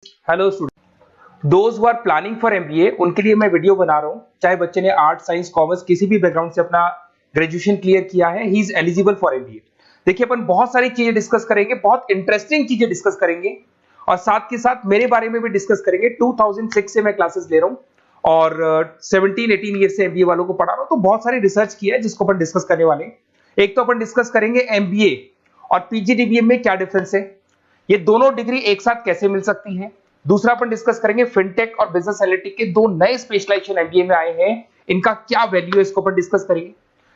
Hello student, those who are planning for MBA उनके लिए मैं वीडियो बना रहा हूं। चाहे बच्चे ने आर्ट, साइंस, कॉमर्स किसी भी बैकग्राउंड से अपना ग्रेजुएशन क्लियर किया है, he is eligible for MBA. देखिए, अपन बहुत सारी चीजें डिस्कस करेंगे, बहुत इंटरेस्टिंग चीजें डिस्कस करेंगे और साथ के साथ मेरे बारे में भी डिस्कस करेंगे। 2006 से मैं क्लासेस ले रहा हूं और 17-18 ईयर से एमबीए वालों को पढ़ा रहा हूं, तो बहुत सारी रिसर्च की है जिसको अपन डिस्कस करने वाले हैं। एक तो अपन डिस्कस करेंगे एमबीए और पीजीडीबीएम में क्या डिफरेंस है, ये दोनों डिग्री एक साथ कैसे मिल सकती है। दूसरा अपन डिस्कस करेंगे फिनटेक और बिजनेस एनालिटिक के दो नए स्पेशलाइजेशन एमबीए में आए हैं, इनका क्या वैल्यू है, इसको अपन डिस्कस करेंगे।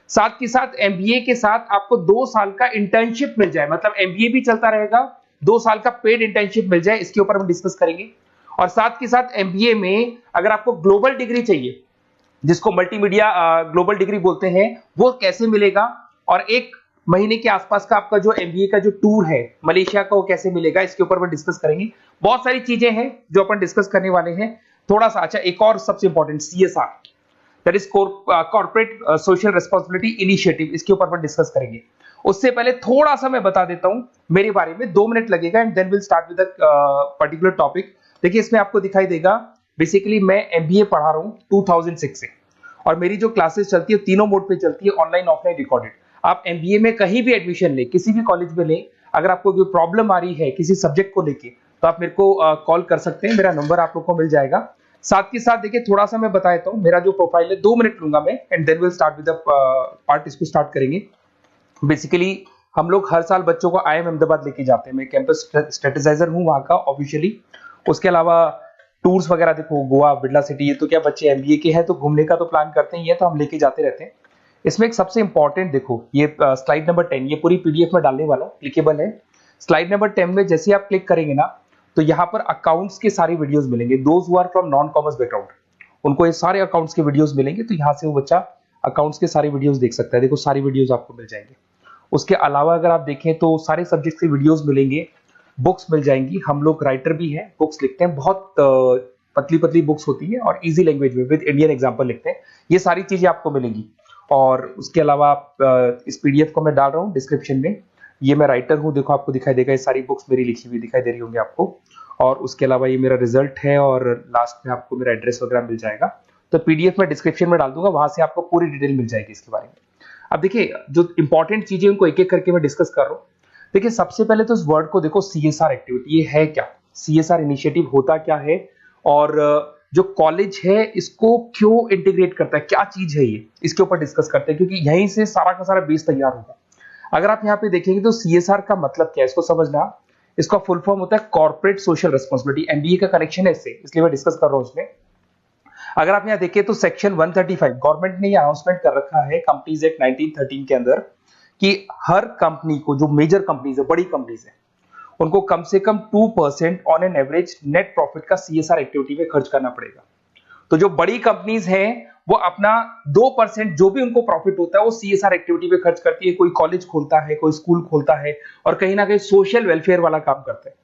साथ के साथ एमबीए के साथ आपको 2 साल का इंटर्नशिप मिल जाए, मतलब एमबीए भी चलता रहेगा, 2 साल का पेड इंटर्नशिप मिल जाए, इसके ऊपर हम डिस्कस करेंगे। और साथ के साथ एमबीए में अगर आपको ग्लोबल डिग्री चाहिए, जिसको मल्टीमीडिया ग्लोबल डिग्री बोलते हैं, वो कैसे मिलेगा, और 1 महीने के आसपास का आपका जो एमबीए का जो टूर है मलेशिया का, वो कैसे मिलेगा, इसके ऊपर हम डिस्कस करेंगे। बहुत सारी चीजें हैं जो अपन डिस्कस करने वाले हैं। थोड़ा सा अच्छा, एक और सबसे important CSR, that is corporate social responsibility initiative, इसके ऊपर अपन डिस्कस करेंगे। उससे पहले थोड़ा सा मैं बता देता हूं मेरे बारे में, 2 मिनट लगेगा and then will start with particular topic. देखिए, इसमें आपको दिखाई देगा, बेसिकली मैं एमबीए पढ़ा रहा हूं 2006 से, और मेरी जो क्लासेस चलती है तीनों मोड पे चलती है, ऑनलाइन, ऑफलाइन, रिकॉर्डेड। आप एमबीए में कहीं भी एडमिशन ले, किसी भी कॉलेज में ले, अगर आपको कोई प्रॉब्लम आ रही है किसी सब्जेक्ट को लेके, तो आप मेरे को कॉल कर सकते हैं, मेरा नंबर आप लोग को मिल जाएगा। साथ के साथ देखिए, थोड़ा सा मैं बता देता हूँ मेरा जो प्रोफाइल है, 2 मिनट लूंगा मैं and then will start with the part, इसको स्टार्ट करेंगे। बेसिकली हम लोग हर साल बच्चों को आईएम अहमदाबाद लेके जाते हैं, मैं कैंपस स्ट्रेटेजाइजर हूँ वहाँ का ऑफिशियली। उसके अलावा टूर्स वगैरह, देखो गोवा, बिरला सिटी, ये तो क्या बच्चे एमबीए के हैं तो घूमने का तो प्लान करते ही है, तो हम लेके जाते रहते हैं। इसमें एक सबसे इंपॉर्टेंट, देखो ये स्लाइड नंबर 10, ये पूरी पीडीएफ में डालने वाला हूँ, क्लिकेबल है। स्लाइड नंबर 10 में जैसे आप क्लिक करेंगे ना, तो यहाँ पर अकाउंट्स के सारे वीडियोस मिलेंगे। Those who are from non commerce background, उनको ये सारे अकाउंट्स के वीडियोस मिलेंगे, तो यहाँ से वो बच्चा अकाउंट्स के सारे वीडियोस देख सकता है। देखो, सारी वीडियोस आपको मिल जाएंगे। उसके अलावा अगर आप देखें तो सारे सब्जेक्ट के वीडियोस मिलेंगे, बुक्स मिल जाएंगी। हम लोग राइटर भी हैं, बुक्स लिखते हैं, बहुत पतली पतली बुक्स होती है और इजी लैंग्वेज में विद इंडियन एग्जांपल लिखते हैं। ये सारी चीजें आपको मिलेंगी। और उसके अलावा आप इस पीडीएफ को मैं डाल रहा हूँ डिस्क्रिप्शन में, ये मैं राइटर हूँ, देखो आपको दिखाई देगा, ये सारी बुक्स मेरी लिखी हुई दिखाई दे रही होंगी आपको। और उसके अलावा ये मेरा रिजल्ट है और लास्ट में आपको मेरा एड्रेस वगैरह मिल जाएगा। तो पीडीएफ में डिस्क्रिप्शन में डाल दूंगा, वहां से आपको पूरी डिटेल मिल जाएगी इसके बारे में। अब देखिए, जो इंपॉर्टेंट चीजें उनको एक एक करके मैं डिस्कस कर रहा हूँ। देखिए, सबसे पहले तो इस वर्ड को देखो, सीएसआर एक्टिविटी, ये है क्या, सीएसआर इनिशिएटिव होता क्या है, और जो कॉलेज है इसको क्यों इंटीग्रेट करता है, क्या चीज है ये, इसके ऊपर डिस्कस करते हैं, क्योंकि यहीं से सारा का सारा बेस तैयार होगा। अगर आप यहाँ पे देखेंगे तो सीएसआर का मतलब क्या है, इसको समझना। इसका फुल फॉर्म होता है कॉर्पोरेट सोशल रिस्पांसिबिलिटी, एमबीए का कनेक्शन है इससे, इसलिए मैं डिस्कस कर रहा हूँ उसमें। अगर आप यहाँ देखें तो सेक्शन 135, गवर्नमेंट ने ये अनाउंसमेंट कर रखा है कंपनीज एक्ट 1913 के अंदर, कि हर कंपनी को, जो मेजर कंपनीज है, बड़ी कंपनीज है, उनको कम से कम 2% on an average net profit का सीएसआर एक्टिविटी में खर्च करना पड़ेगा। तो जो बड़ी कंपनीज हैं वो अपना 2% जो भी उनको प्रॉफिट होता है वो सीएसआर एक्टिविटी पे खर्च करती है। कोई कॉलेज खोलता है, कोई स्कूल खोलता है, और कहीं ना कहीं सोशल वेलफेयर वाला काम करता है।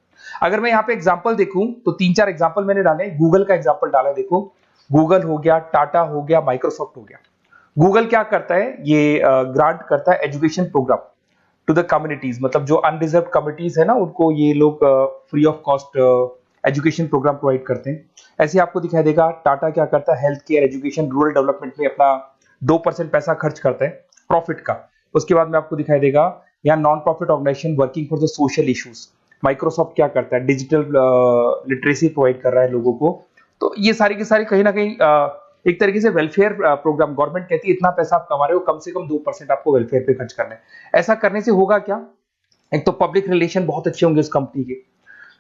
अगर मैं यहाँ पे एग्जांपल देखूं तो 3-4 एग्जांपल मैंने डाले। गूगल का एग्जांपल डाला, देखो गूगल हो गया, टाटा हो गया, माइक्रोसॉफ्ट हो गया। गूगल क्या करता है, ये ग्रांट करता है education program to the communities, मतलब जो अनरिजर्व कम्युनिटीज है ना, उनको ये लोग free of cost education program provide करते हैं। ऐसे आपको दिखाई देगा, टाटा क्या करता है, health care, education, rural development में अपना 2% पैसा खर्च करता है प्रॉफिट का। उसके बाद में आपको दिखाई देगा यहाँ non profit organisation working for the social issues. Microsoft क्या करता है, डिजिटल लिटरेसी प्रोवाइड कर रहा है लोगों को। तो ये सारी की सारी कहीं ना कहीं एक तरीके से वेलफेयर प्रोग्राम, गवर्नमेंट कहती है इतना पैसा आप कमा रहे हो, कम से कम 2% आपको वेलफेयर पे खर्च करना है। ऐसा करने से होगा क्या, एक तो पब्लिक रिलेशन बहुत अच्छे होंगे उस कंपनी के,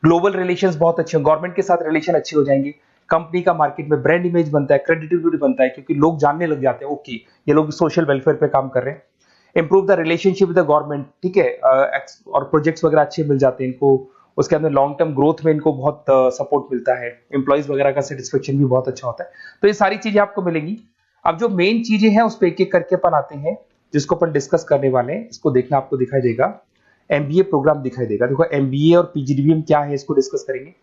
ग्लोबल रिलेशंस बहुत अच्छे होंगे, गवर्नमेंट के साथ रिलेशन अच्छे हो जाएंगे, कंपनी का मार्केट में ब्रांड इमेज बनता है, क्रेडिबिलिटी बनता है, क्योंकि लोग जानने लग जाते हैं ओके ये लोग सोशल वेलफेयर पे काम कर रहे हैं। Improve the relationship with the government, ठीक है, और प्रोजेक्ट्स वगैरह अच्छे मिल जाते हैं इनको। उसके अंदर लॉन्ग टर्म ग्रोथ में इनको बहुत सपोर्ट मिलता है, एम्प्लॉइज वगैरह का सेटिस्फेक्शन भी बहुत अच्छा होता है। तो ये सारी चीजें आपको मिलेंगी। अब जो मेन चीजें हैं उस पर एक एक करके अपन आते हैं, जिसको अपन डिस्कस करने वाले हैं। इसको देखना, आपको दिखाई देगा एमबीए प्रोग्राम दिखाई देगा। देखो एमबीए और पीजीडीबीएम क्या है, इसको डिस्कस करेंगे।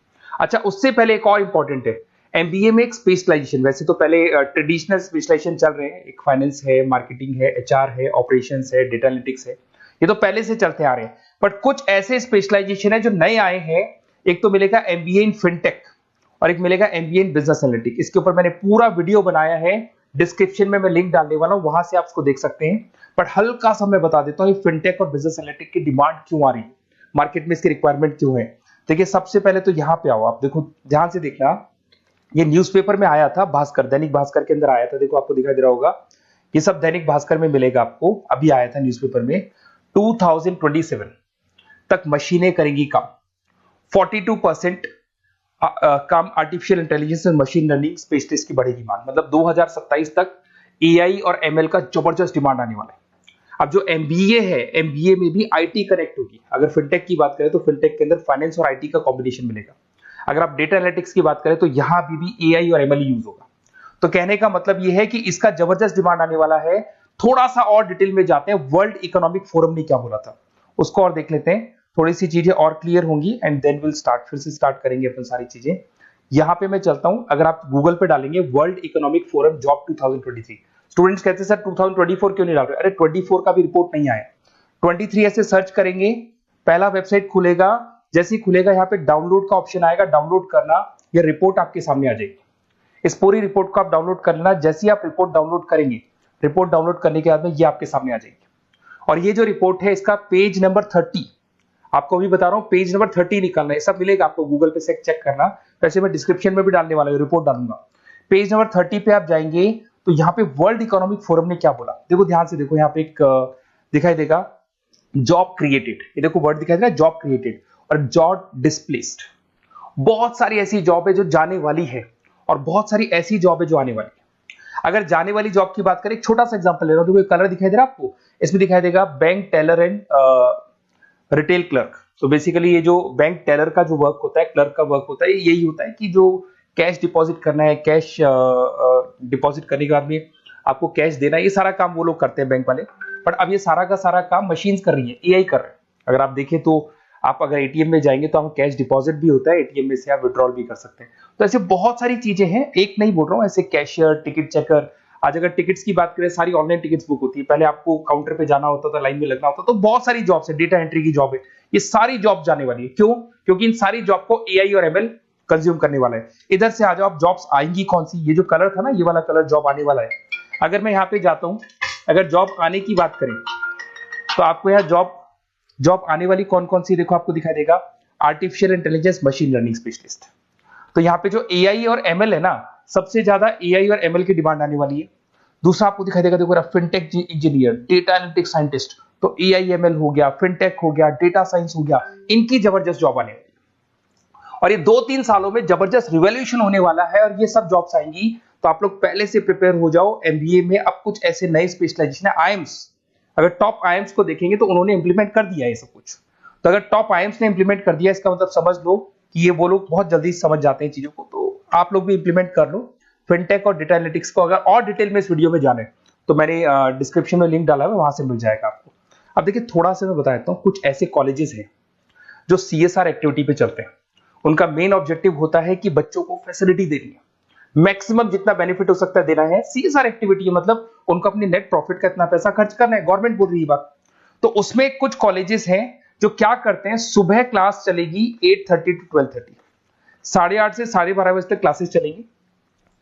अच्छा, उससे पहले एक और इंपॉर्टेंट है, एमबीए में एक स्पेशलाइजेशन, वैसे तो पहले ट्रेडिशनल स्पेशलाइजेशन चल रहे हैं, एक फाइनेंस है, मार्केटिंग है, एचआर है, ऑपरेशंस है, डेटा एनालिटिक्स है, ये तो पहले से चलते आ रहे हैं। बट कुछ ऐसे स्पेशलाइजेशन है जो नए आए हैं, एक तो मिलेगा एमबीए इन फिनटेक और एक मिलेगा एमबीए इन बिजनेस एनालिटिक्स। इसके ऊपर मैंने पूरा वीडियो बनाया है, डिस्क्रिप्शन में मैं लिंक डालने वाला हूं, वहां से आप उसको देख सकते हैं। बट हल्का सा मैं बता देता हूं फिनटेक और बिजनेस एनालिटिक्स की डिमांड क्यों आ रही है, मार्केट में इसकी रिक्वायरमेंट क्यों है। देखिए सबसे पहले तो यहाँ पे आओ, आप देखो ध्यान से देखना, ये न्यूज़पेपर में आया था, भास्कर, दैनिक भास्कर के अंदर आया था। देखो आपको दिखाई दे रहा होगा, ये सब दैनिक भास्कर में मिलेगा आपको, अभी आया था न्यूज़पेपर में। 2027 तक मशीनें करेंगी काम, 42% काम आर्टिफिशियल इंटेलिजेंस और मशीन लर्निंग स्पेशलिस्ट की बढ़ेगी मांग। मतलब 2027 तक एआई और एमएल का जबरदस्त डिमांड आने वाला है। अब जो एमबीए है, एमबीए में भी आईटी कनेक्ट होगी। अगर फिनटेक की बात करें तो फिनटेक के अंदर फाइनेंस और आईटी का कॉम्बिनेशन मिलेगा। अगर आप डेटा एनालिटिक्स की बात करें तो यहां भी एआई और एमएल यूज होगा। तो कहने का मतलब यह है कि इसका जबरदस्त डिमांड आने वाला है। थोड़ा सा और डिटेल में जाते हैं, वर्ल्ड इकोनॉमिक फोरम ने क्या बोला था उसको और देख लेते हैं, थोड़ी सी चीजें और क्लियर होंगी एंड देन विल स्टार्ट, फिर से स्टार्ट करेंगे अपन सारी चीजें। यहां पे मैं चलता हूं, अगर आप गूगल पे डालेंगे world economic forum job 2023, students कहते हैं सर 2024 क्यों नहीं डाल रहे, अरे 24 का भी रिपोर्ट नहीं आया, 23 ऐसे सर्च करेंगे, पहला वेबसाइट खुलेगा, जैसे ही खुलेगा यहाँ पे डाउनलोड का ऑप्शन आएगा, डाउनलोड करना, ये रिपोर्ट आपके सामने आ जाएगी। इस पूरी रिपोर्ट को आप डाउनलोड कर लेना। जैसे ही आप रिपोर्ट डाउनलोड करेंगे, रिपोर्ट डाउनलोड करने के बाद में ये आपके सामने आ जाएगी। और ये जो रिपोर्ट है इसका पेज नंबर 30, आपको भी बता रहा हूं पेज नंबर 30 निकालना है, सब मिलेगा आपको गूगल पे से चेक करना, वैसे मैं डिस्क्रिप्शन में भी डालने वाला हूं, रिपोर्ट डालूंगा। पेज नंबर 30 पे आप जाएंगे तो यहाँ पे वर्ल्ड इकोनॉमिक फोरम ने क्या बोला, देखो ध्यान से देखो, यहाँ पे एक दिखाई देगा जॉब क्रिएटेड, ये देखो वर्ड दिखाई दे रहा है जॉब क्रिएटेड और जॉब डिस्प्लेस्ड। बहुत सारी ऐसी जॉब है जो जाने वाली है और बहुत सारी ऐसी जॉब है जो आने वाली है। अगर जाने वाली जॉब की बात करें, एक छोटा सा एग्जांपल ले रहा हूं, देखो कलर दिखाई दे रहा है आपको, इसमें दिखाई देगा bank teller and retail clerk. तो बेसिकली ये जो बैंक टेलर का जो वर्क होता है, क्लर्क का वर्क होता है, यही होता है कि जो कैश डिपॉजिट करना है, कैश डिपॉजिट करने के बाद में आपको कैश देना है, ये सारा काम वो लोग करते हैं बैंक वाले। बट अब ये सारा का सारा काम मशीन्स कर रही है, एआई कर रहे हैं। अगर आप देखें तो आप अगर एटीएम में जाएंगे तो आप कैश डिपॉजिट भी होता है, एटीएम में से आप विड्रॉल भी कर सकते हैं। तो ऐसे बहुत सारी चीजें हैं, एक नहीं बोल रहा हूँ, ऐसे कैशियर, टिकट चेकर। आज अगर टिकट्स की बात करें, सारी ऑनलाइन टिकट्स बुक होती है, पहले आपको काउंटर पे जाना होता था, लाइन में लगना होता, तो बहुत सारी जॉब्स है, डेटा एंट्री की जॉब है, ये सारी जॉब जाने वाली है। क्यों? क्योंकि इन सारी जॉब को एआई और एमएल कंज्यूम करने वाला है। इधर से आ जाओ, आप जॉब्स आएंगी कौन सी, ये जो कलर था ना, ये वाला कलर जॉब आने वाला है। अगर मैं यहाँ पे जाता हूँ, अगर जॉब आने की बात करें तो आपको यहाँ जॉब आने वाली कौन कौन सी, देखो आपको दिखाई देगा artificial intelligence machine learning specialist. तो यहाँ पे जो एआई और एमएल है ना, सबसे ज्यादा एआई और एमएल की डिमांड आने वाली है। दूसरा आपको दिखाई देगा, देखो fintech engineer, data analytics scientist, तो एआई एमएल हो गया, फिनटेक हो गया, डेटा साइंस हो गया, इनकी जबरदस्त जॉब आने वाली है। और ये 2-3 सालों में जबरदस्त रिवॉल्यूशन होने वाला है और ये सब जॉब्स आएंगी। तो आप लोग पहले से प्रिपेयर हो जाओ। एमबीए में अब कुछ ऐसे नए स्पेशलाइजेशन है, आईएम्स, अगर टॉप आईएम्स को देखेंगे तो उन्होंने इंप्लीमेंट कर दिया है ये सब कुछ। तो अगर टॉप आईएम्स ने इंप्लीमेंट कर दिया, इसका मतलब समझ लो कि ये वो लोग बहुत जल्दी समझ जाते हैं चीजों को, तो आप लोग भी इंप्लीमेंट कर लो फिनटेक और डेटा एनालिटिक्स को। अगर और डिटेल में इस वीडियो में जाने तो मैंने डिस्क्रिप्शन में लिंक डाला है, वहां से मिल जाएगा आपको। अब देखिए थोड़ा सा मैं बता देता हूँ, कुछ ऐसे कॉलेजेस हैं जो सीएसआर एक्टिविटी पे चलते हैं। उनका मेन ऑब्जेक्टिव होता है कि बच्चों को फैसिलिटी देनी है, मैक्सिमम जितना बेनिफिट हो सकता है देना है। सीएसआर एक्टिविटी मतलब उनको अपनी नेट प्रॉफिट का इतना पैसा खर्च करना है, गवर्नमेंट बोल रही है बात। तो उसमें कुछ कॉलेजेस हैं जो क्या करते हैं, सुबह क्लास चलेगी 8:30 to 12:30, 8:30 से 12:30 बजे तक क्लासेस चलेंगी।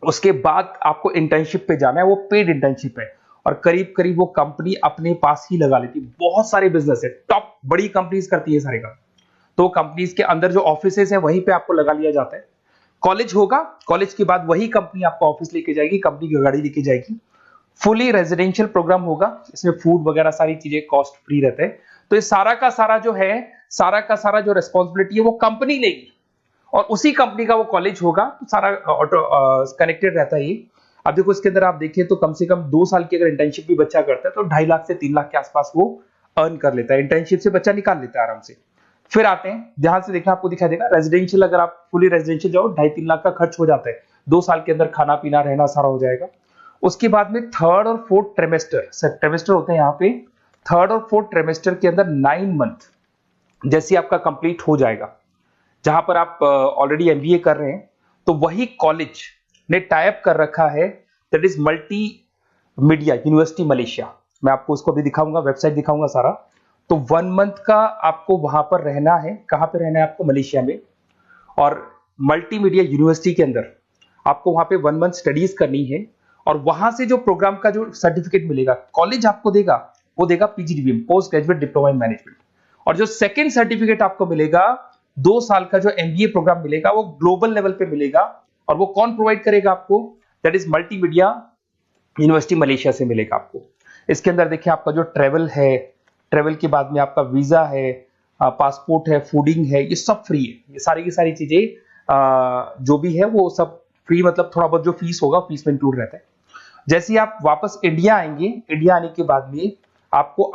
उसके बाद आपको इंटर्नशिप पे जाना है, वो पेड इंटर्नशिप है और करीब करीब वो कंपनी अपने पास ही लगा लेती है। बहुत सारे बिजनेस है, टॉप बड़ी कंपनीज करती है सारे काम। तो कंपनीज के अंदर जो ऑफिसेस है वहीं पे आपको लगा लिया जाता है। कॉलेज होगा, कॉलेज के बाद वही कंपनी आपको ऑफिस लेके जाएगी, कंपनी की गाड़ी लेके जाएगी। फुली रेजिडेंशियल प्रोग्राम होगा, इसमें फूड वगैरह सारी चीजें कॉस्ट फ्री रहते हैं। तो ये सारा का सारा जो है, सारा का सारा जो रिस्पॉन्सिबिलिटी है वो कंपनी लेगी और उसी कंपनी का वो कॉलेज होगा। तो सारा ऑटो कनेक्टेड रहता है ये। अब देखो इसके अंदर आप देखिए तो कम से कम 2 साल की अगर इंटर्नशिप भी बच्चा करता है तो 2.5 लाख से 3 लाख के आसपास वो अर्न कर लेता है, इंटर्नशिप से बच्चा निकाल लेता है आराम से। फिर आते हैं, ध्यान से देखना, आपको दिखाई देगा रेजिडेंशियल, अगर आप फुली रेजिडेंशियल जाओ 2.5-3 लाख का खर्च हो जाता है। 2 साल के अंदर खाना पीना रहना सारा हो जाएगा। उसके बाद में 3rd और 4th ट्रिमेस्टर होते हैं यहाँ पे। 3rd और 4th ट्रिमेस्टर के अंदर 9 मंथ जैसे आपका कंप्लीट हो जाएगा, जहां पर आप ऑलरेडी एमबीए कर रहे हैं, तो वही कॉलेज ने टाइप कर रखा है, that is multi media university Malaysia. मैं आपको उसको भी दिखाऊंगा, वेबसाइट दिखाऊंगा सारा। तो 1 मंथ का आपको वहां पर रहना है। कहां पे रहना है आपको? मलेशिया में। और मल्टीमीडिया यूनिवर्सिटी के अंदर आपको वहां पे 1 मंथ स्टडीज करनी है और वहां से जो प्रोग्राम का जो सर्टिफिकेट मिलेगा कॉलेज आपको देगा, वो देगा PGDBM, post graduate diploma in management. और जो सेकंड सर्टिफिकेट आपको मिलेगा 2 साल का जो एमबीए प्रोग्राम मिलेगा वो ग्लोबल लेवल पे मिलेगा। और वो कौन प्रोवाइड करेगा आपको? That is multimedia university Malaysia से मिलेगा आपको। इसके अंदर देखिए आपका जो ट्रेवल है, ट्रेवल के बाद में आपका वीजा है, पासपोर्ट है, फूडिंग है, ये सब फ्री है। ये सारी की सारी चीजें जो भी है वो सब फ्री, मतलब थोड़ा बहुत जो फीस होगा फीस में इंक्लूड रहता है। जैसे ही आप वापस इंडिया आएंगे, इंडिया आने के बाद में आपको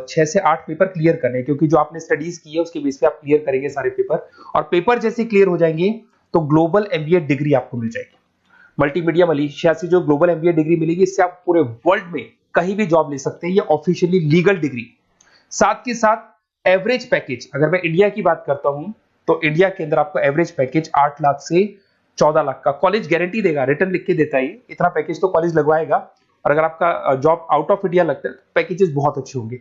6 से 8 पेपर क्लियर करने हैं, क्योंकि जो आपने स्टडीज की है उसके बेस पे आप क्लियर करेंगे सारे पेपर। और पेपर जैसे क्लियर हो जाएंगे तो ग्लोबल एमबीए डिग्री आपको मिल जाएगी। मल्टीमीडिया मलेशिया से जो ग्लोबल एमबीए डिग्री मिलेगी, इससे आप पूरे वर्ल्ड में कहीं भी जॉब ले सकते हैं। ये ऑफिशियली लीगल डिग्री। साथ के साथ एवरेज पैकेज, अगर मैं इंडिया की बात करता हूं तो इंडिया के अंदर आपको एवरेज पैकेज 8 लाख से 14 लाख का कॉलेज गारंटी देगा, रिटर्न लिख के देता है। इतना पैकेज तो कॉलेज लगवाएगा। और अगर आपका जॉब आउट ऑफ इंडिया लगता है तो पैकेजेस बहुत अच्छे होंगे।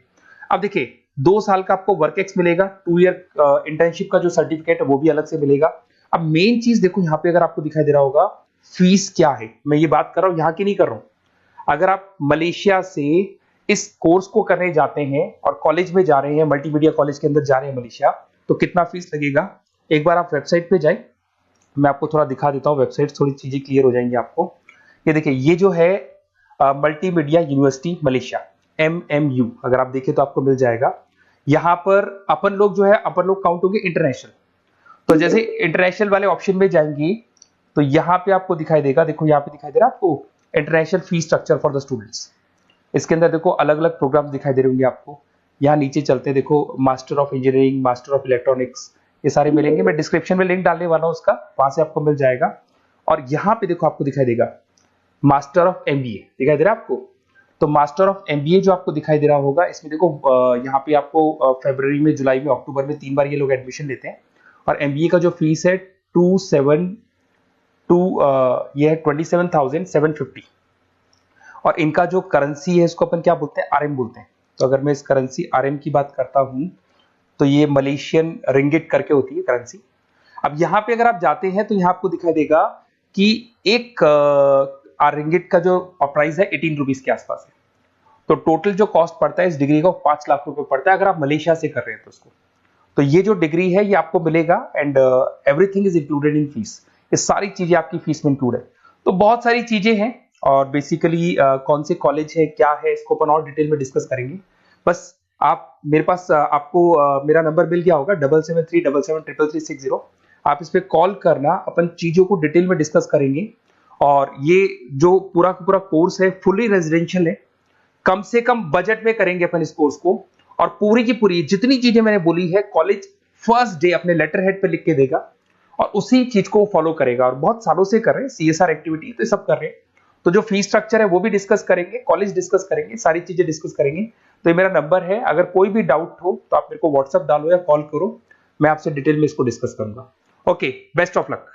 अब देखिए 2 साल का आपको वर्क एक्स मिलेगा, 2 ईयर इंटर्नशिप का जो सर्टिफिकेट है वो भी अलग से मिलेगा। अब मेन चीज देखो यहाँ पे, अगर आपको दिखाई दे रहा होगा फीस क्या है, मैं ये बात कर रहा हूं यहाँ की नहीं कर रहा हूं। अगर आप मलेशिया से इस कोर्स को करने जाते हैं और कॉलेज में जा रहे हैं, मल्टीमीडिया कॉलेज के अंदर जा रहे हैं मलेशिया, तो कितना फीस लगेगा? एक बार आप वेबसाइट पे जाए, मैं आपको थोड़ा दिखा देता हूं, वेबसाइट थोड़ी चीजें क्लियर हो जाएंगी आपको। ये देखिए, ये जो है मल्टीमीडिया यूनिवर्सिटी मलेशिया, MMU, अगर आप देखें तो आपको मिल जाएगा। यहां पर अपन लोग जो है, अपन लोग काउंट होंगे इंटरनेशनल। तो जैसे इंटरनेशनल वाले ऑप्शन में जाएंगे तो यहाँ पे आपको दिखाई देगा, देखो यहाँ पे दिखाई दे रहा है आपको international fees structure for the students. इसके अंदर देखो अलग अलग प्रोग्राम दिखाई दे रहे होंगे आपको। यहाँ नीचे चलते हैं, देखो master of engineering, master of electronics, ये सारे मिलेंगे। मैं डिस्क्रिप्शन में लिंक डालने वाला हूँ उसका, वहां से आपको मिल जाएगा। और यहाँ पे देखो आपको दिखाई देगा मास्टर ऑफ एमबीए, दिखाई दे रहा है आपको। तो मास्टर ऑफ एमबीए जो आपको दिखाई दे रहा होगा, इसमें देखो यहाँ पे आपको फरवरी में, जुलाई में, अक्टूबर में 3 बार ये लोग एडमिशन लेते हैं। और एमबीए का जो फीस है 27,750। और इनका जो करेंसी है इसको अपन क्या बोलते हैं? आरएम बोलते हैं। तो अगर मैं इस करेंसी आरएम की बात करता हूं तो ये मलेशियन रिंगिट करके होती है करेंसी। अब यहाँ पे अगर आप जाते हैं तो यहाँ आपको दिखाई देगा कि एक रिंगिट का जो प्राइस है 18 रुपीज के आसपास है। तो टोटल जो कॉस्ट पड़ता है इस डिग्री का 5 लाख रुपए पड़ता है, अगर आप मलेशिया से कर रहे हैं तो उसको। तो ये जो डिग्री है ये आपको मिलेगा and everything is included in fees. ये सारी चीजें आपकी फीस में इंक्लूड है। तो बहुत सारी चीजें हैं और बेसिकली कौन से कॉलेज है, क्या है, इसको अपन और डिटेल में डिस्कस करेंगे। बस आप मेरे पास आपको मेरा नंबर मिल गया होगा 7737733360। आप इस पे कॉल करना, अपन चीजों को डिटेल में डिस्कस करेंगे। और ये जो पूरा का पूरा कोर्स है फुली रेजिडेंशियल है, कम से कम बजट में करेंगे अपन इस कोर्स को। और पूरी की पूरी जितनी चीजें मैंने बोली है कॉलेज फर्स्ट डे अपने लेटर हेड पे लिख के देगा और उसी चीज को फॉलो करेगा। और बहुत सालों से कर रहे हैं CSR एक्टिविटी, तो सब कर रहे हैं। तो जो फीस स्ट्रक्चर है वो भी डिस्कस करेंगे, कॉलेज डिस्कस करेंगे, सारी चीजें डिस्कस करेंगे। तो ये मेरा नंबर है, अगर कोई भी डाउट हो तो आप मेरे को व्हाट्सएप डालो या कॉल करो, मैं आपसे डिटेल में इसको डिस्कस करूंगा। Okay, best of luck.